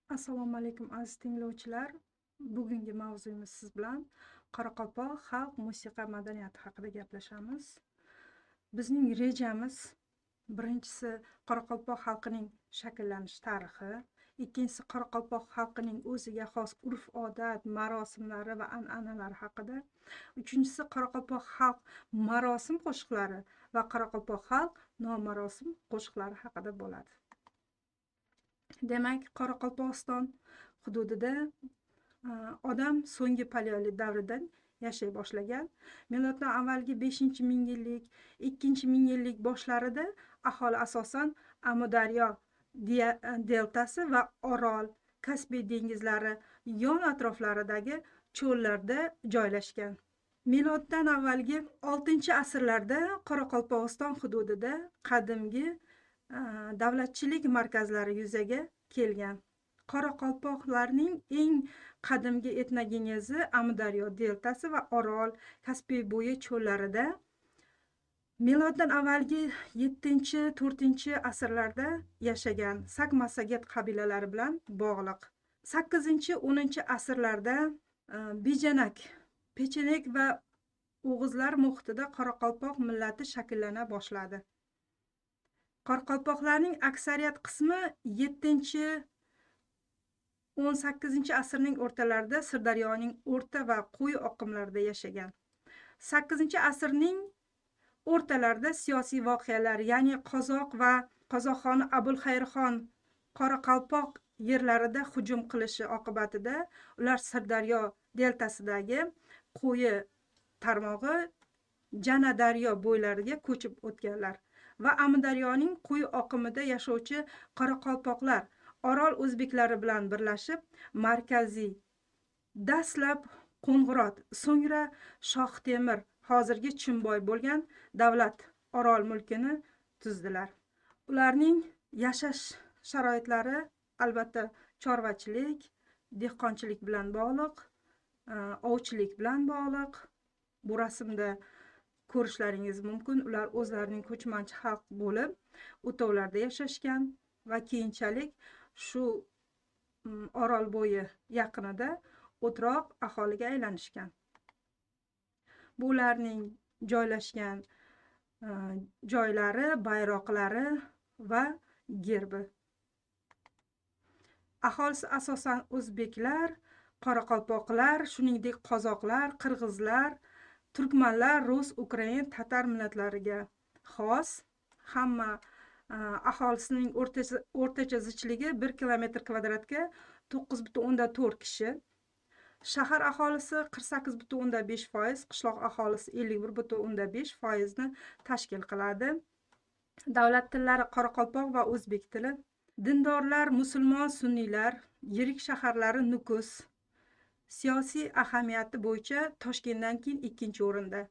Assalomu alaykum aziz tinglovchilar. Bugungi mavzuyimiz siz bilan Qoraqalpoq xalq musiqa madaniyati haqida gaplashamiz. Bizning rejamiz birinchisi Qoraqalpoq xalqining shakllanish tarixi, ikkinchisi Qoraqalpoq xalqining o'ziga xos urf-odat, marosimlari va an'analari haqida, uchinchisi Qoraqalpoq xalq marosim qo'shiqlari va Qoraqalpoq xalq nomarosim qo'shiqlari haqida bo'ladi. Demak, Qoraqalpog'iston hududida odam so'nggi paleolit davridan yashay boshlagan. Miloddan avvalgi 5-ming yillik, 2-ming yillik boshlarida aholi asosan Amudaryo deltasi va Orol, Kaspiy dengizlari yon atroflaridagi cho'llarda joylashgan. Miloddan avvalgi 6-asrlarda Qoraqalpog'iston hududida qadimgi davlatchilik markazlari yuzaga kelgan. Qoraqalpoqlarning eng qadimgi etnogenezi Amudaryo deltasi va Orol, Kaspiy bo'yi cho'llarida miloddan avvalgi 7-4-asrlarda yashagan Sak-Massaget qabilalari bilan bog'liq. 8-10 asrlarda Bejanak, Pechenek va o'g'izlar muhitida Qoraqalpoq millati shakllana boshladi. Qoraqalpoqlarning aksariyat qismi 7-18-asrning o'rtalarida Sirdaryoning o'rta va quyi oqimlarida yashagan. 8-asrning o'rtalarida siyosiy voqealar, ya'ni Qozoq va Qozoqxoni Abulxayrxon Qoraqalpoq yerlarida hujum qilishi oqibatida ular Sirdaryo deltasidagi quyi tarmog'i Janadaryo bo'ylariga ko'chib o'tganlar va Amudaryoning quyi oqimida yashovchi qoraqalpoqlar Orol o'zbeklari bilan birlashib, markaziy dastlab Qo'ng'irot, so'ngra Shoh Temir, hozirgi Chimboy bo'lgan davlat Orol mulkini tuzdilar. Ularning yashash sharoitlari albatta chorvachilik, dehqonchilik bilan bog'liq, ovchilik bilan bog'liq. Bu rasmda ko'rishlaringiz mumkin. Ular o'zlarining ko'chmanchi xalq bo'lib, o'tovlarda yashashgan va keyinchalik shu Orol bo'yi yaqinida o'troq aholiga aylanishgan. Bu ularning joylashgan joylari, bayroqlari va gerbi. Aholisi asosan o'zbeklar, qoraqalpoqlar, shuningdek qozoqlar, qirg'izlar, turkmanlar, rus, ukrain, tatar millatlariga xos. Hamma aholisining o'rtacha zichligi 1 kilometr kvadratga 9,4 kishi. Shahar aholisi 48,5%, qishloq aholisi 51,5%ni tashkil qiladi. Davlat tillari qoraqalpoq va o'zbek tili. Dindorlar musulmon, sunniylar, yirik shaharlari Nukus. Siyosiy ahamiyati bo'yicha Toshkentdan keyin 2-o'rinda.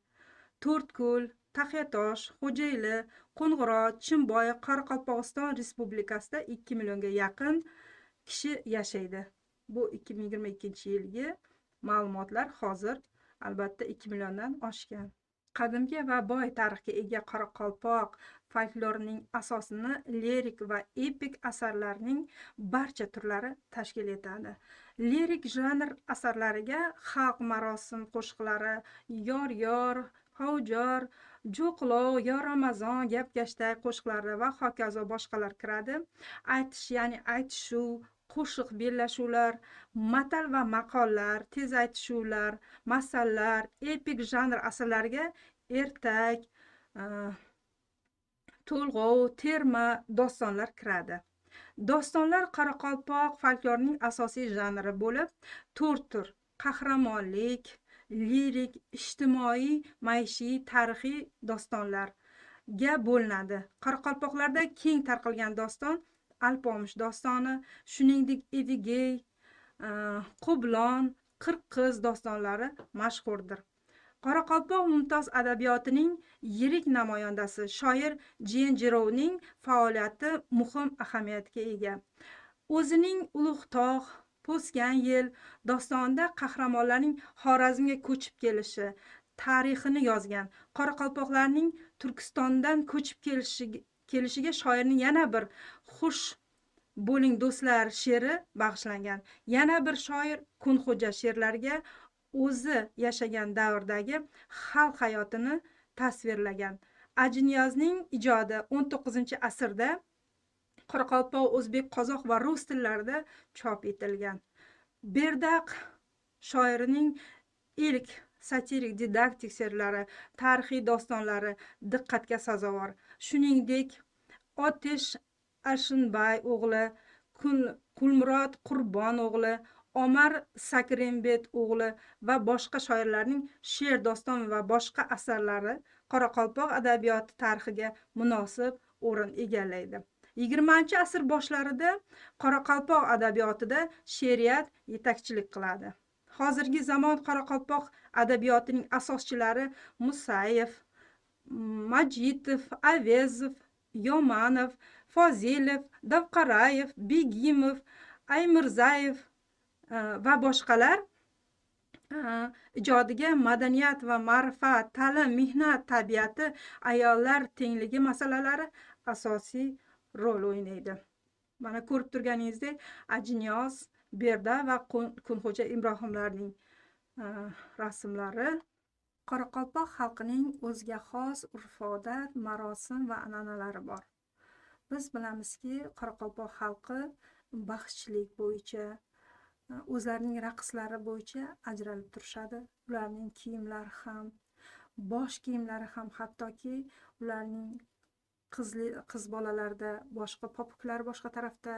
To'rtko'l, Taxyatosh, Xo'jayli, Qo'ng'irot, Chimboy, Qoraqalpog'iston Respublikasida 2 millionga yaqin kishi yashaydi. Bu 2022-yilgi ma'lumotlar. Hozir albatta 2 milliondan oshgan. Qadimgi va boy tarixga ega Qoraqalpoq folklorining asosini lirik va epik asarlarning barcha turlari tashkil etadi. Lirik janr asarlariga xalq marosim qo'shiqlari, yor-yor, havjor, jo'qlov, yo Ramazon, gap-gashtak qo'shiqlari va hokazo boshqalar kiradi. Aytish, ya'ni aytishuv, qo'shiq bellashuvlar, matal va maqollar, tez aytishuvlar, masallar, epik janr asarlariga ertak, to'lg'ov, terma dostonlar kiradi. Dostonlar Qoraqalpoq folklorining asosiy janri bo'lib, 4 tur: qahramonlik, lirik, ijtimoiy, maishiy, tarixiy dostonlarga bo'linadi. Qoraqalpoqlarda keng tarqalgan doston Alpomish dostoni, shuningdek Edigey, Qo'blon, Qirqiz dostonlari mashhurdir. Qoraqalpoq mumtoz adabiyotining yirik namoyandasi shoir Jenjirovning faoliyati muhim ahamiyatga ega. O'zining Ulug'tog', Po'sgan yil dostonida qahramonlarning Xorazmga ko'chib kelishi tarixini yozgan. Qoraqalpoqlarning Turkistondan ko'chib kelishiga shoirning yana bir xush bo'ling do'stlar she'ri bag'ishlangan. Yana bir shoir Kunxo'ja she'rlariga o'zi yashagan davrdagi xalq hayotini tasvirlagan. Ajiniyozning ijodi 19-asrda qoraqalpoq, o'zbek, qozoq va rus tillarida chop etilgan. Berdaq shoirining ilk satirik didaktik she'rlari, tarixiy dostonlari diqqatga sazovor. Shuningdek, Otish Ashinbay o'g'li, Kulmurod Qurbon o'g'li, Omar Sakrimbet o'g'li va boshqa shoirlarning she'r, doston va boshqa asarlari qoraqalpoq adabiyoti tarixiga munosib o'rin egallaydi. 20-asr boshlarida qoraqalpoq adabiyotida she'riyat yetakchilik qiladi. Hozirgi zamon qoraqalpoq adabiyotining asoschilari Musayev, Majitov, Avezov, Yomanov, Fozilov, Davqarayev, Begimov, Aymirzayev va boshqalar ijodiga madaniyat va ma'rifat, ta'lim, mehnat, tabiati, ayollar tengligi masalalari asosiy rol o'ynaydi. Mana ko'rib turganingizdek, Ajinyoz, Berda va Kunxo'ja Ibrohimlarning rasmlari. Qoraqalpoq xalqining o'ziga xos urf-odat, marosim va an'analari bor. Biz bilamizki, qoraqalpoq xalqi baxshichilik bo'yicha, o'zlarining raqslari bo'yicha ajralib turishadi. Ularning kiyimlari ham, bosh kiyimlari ham, hattoki ularning qiz bolalarda boshqa, popuklari boshqa tarafda,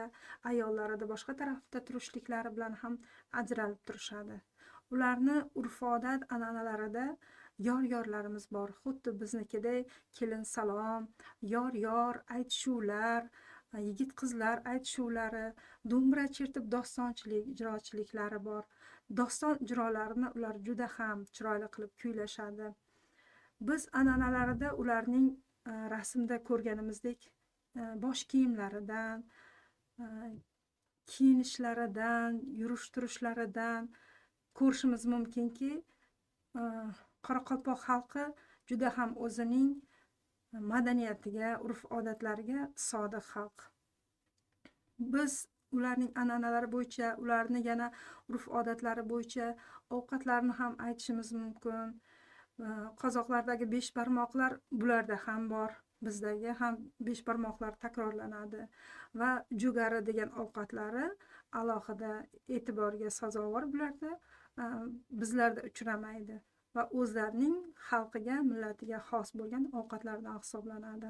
ayollarida boshqa tarafda turishliklari bilan ham ajralib turishadi. Ularni urf-odat an'analarida yor-yorlarimiz bor. Xuddi biznikidek kelin salom, yor-yor aytishuvlar, yigit-qizlar aytishuvlari, do'mbira chertib dostonchilik, ijrochiliklari bor. Doston ijrolarini ular juda ham chiroyli qilib kuylashadi. Biz an'analarida ularning rasmda ko'rganimizdek bosh kiyimlaridan, kiyinishlaridan, yurish-turishlaridan ko'rishimiz mumkinki, qoraqalpoq xalqi juda ham o'zining madaniyatiga, urf-odatlariga sodiq xalq. Biz ularning an'analari bo'yicha, ularni yana urf-odatlari bo'yicha ovqatlarni ham aytishimiz mumkin. Qozoqlardagi 5 barmoqlar bularda ham bor. Bizdagi ham 5 barmoqlar takrorlanadi va jugari degan ovqatlari alohida e'tiborga sazovor. Bularda bizlarda uchramaydi va o'zlarining xalqiga, millatiga xos bo'lgan ovqatlardan hisoblanadi.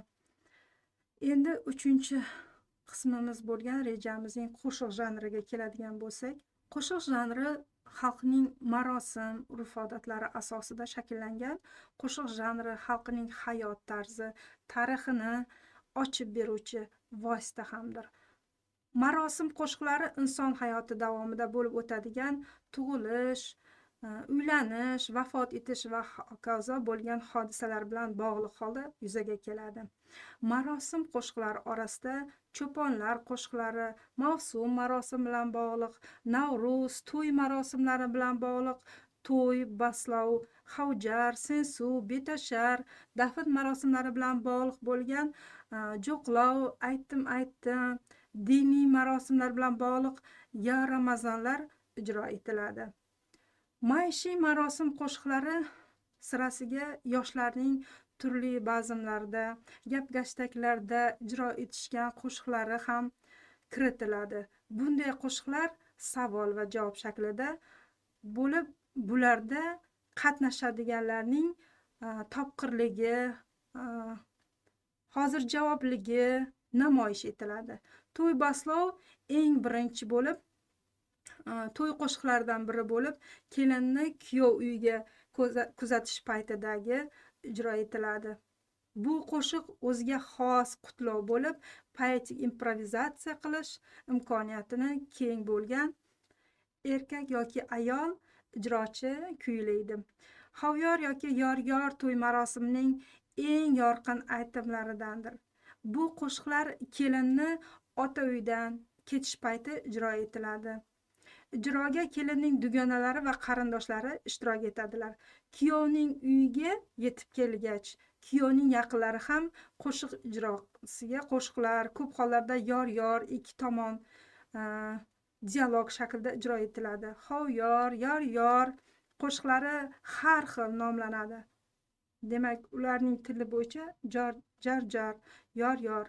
Endi 3-qismimiz bo'lgan rejamizning qo'shiq janriga keladigan bo'lsak, qo'shiq janri xalqning marosim, urf-odatlari asosida shakllangan. Qo'shiq janri xalqining hayot tarzi, tarixini ochib beruvchi vosita hamdir. Marosim qo'shiqlari inson hayoti davomida bo'lib o'tadigan tug'ilish, uylanish, vafot etish va hokazo bo'lgan hodisalar bilan bog'liq holda yuzaga keladi. Marosim qo'shiqlari orasida cho'ponlar qo'shiqlari mavsum marosim bilan bog'liq, Navruz, to'y marosimlari bilan bog'liq, to'y, baslov, havjar, sensu, betashar, dafn marosimlari bilan bog'liq bo'lgan jo'qlov, aytdim, diniy marosimlar bilan bog'liq ya ramazonlar ijro etiladi. Maishiy marosim qo'shiqlari sirasiga yoshlarning turli bazmlarda, gap-gashtaklarda ijro etishgan qo'shiqlari ham kiritiladi. Bunday qo'shiqlar savol va javob shaklida bo'lib, bularda qatnashadiganlarning topqirligi, hozir javobligi namoyish etiladi. To'y baslov eng birinchi bo'lib, to'y qo'shiqlaridan biri bo'lib, kelinni kuyov uyiga kuzatish paytidagi ijro etiladi. Bu qo'shiq o'ziga xos qutlov bo'lib, poetik improvizatsiya qilish imkoniyatini keng bo'lgan erkak yoki ayol ijrochi kuylaydi. Havyor yoki yor-yor to'y marosimining eng yorqin aytimlaridandir. Bu qo'shiqlar kelinni ota uydan ketish payti ijro etiladi. Ijroga kelinning dugonalari va qarindoshlari ishtirok etadilar. Kuyovning uyiga yetib kelgach, kuyovning yaqinlari ham qo'shiq ijrosiga qo'shiqlar ko'p hollarda yor ikki tomon dialog shaklida ijro etiladi. Hov yor qo'shiqlari har xil nomlanadi. Demak, ularning tili bo'yicha jar, yor,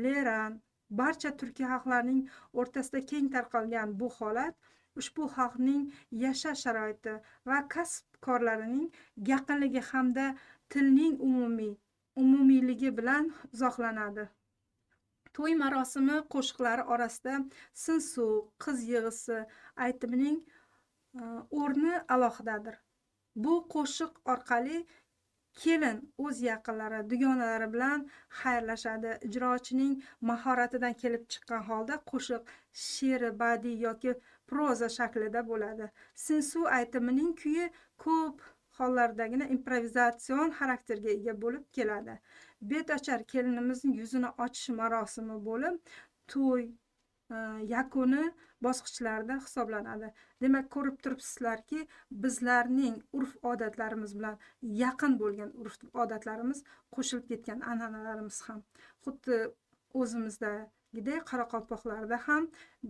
leran barcha turkiy xalqlarining o'rtasida keng tarqalgan bu holat ushbu xalqning yashash sharoiti va kasb-korlarining yaqinligi hamda tilning umumiyligi bilan izohlanadi. To'y marosimi qo'shiqlari orasida sinsuv, qiz yig'isi aytimining o'rni alohidadir. Bu qo'shiq orqali kelin o'z yaqinlari, dugonalari bilan xayrlashadi. Ijrochining mahoratidan kelib chiqqan holda qo'shiq she'ri badiiy yoki proza shaklida bo'ladi. Sinsuv aytimining kuyi ko'p hollardagina improvizatsion xarakterga ega bo'lib keladi. Bet ochar kelinimizning yuzini ochish marosimi bo'lib, to'y yakuni bosqichlarida hisoblanadi. Demak, ko'rib turibsizlarki, bizlarning urf-odatlarimiz bilan yaqin bo'lgan urf-odatlarimiz qo'shilib ketgan an'analarimiz ham xuddi o'zimizdagidek qoraqalpoqlarda ham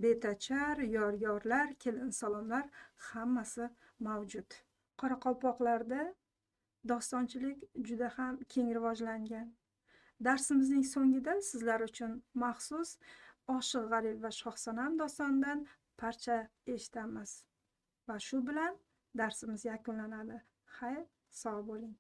betachar, yor-yorlar, kelin salomlar hammasi mavjud. Qoraqalpoqlarda dostonchilik juda ham keng rivojlangan. Darsimizning so'ngida sizlar uchun maxsus Oshiq G'arib va Shohsanam dostonidan parcha eshitamiz. Va shu bilan darsimiz yakunlanadi. Xayr, sog' bo'ling.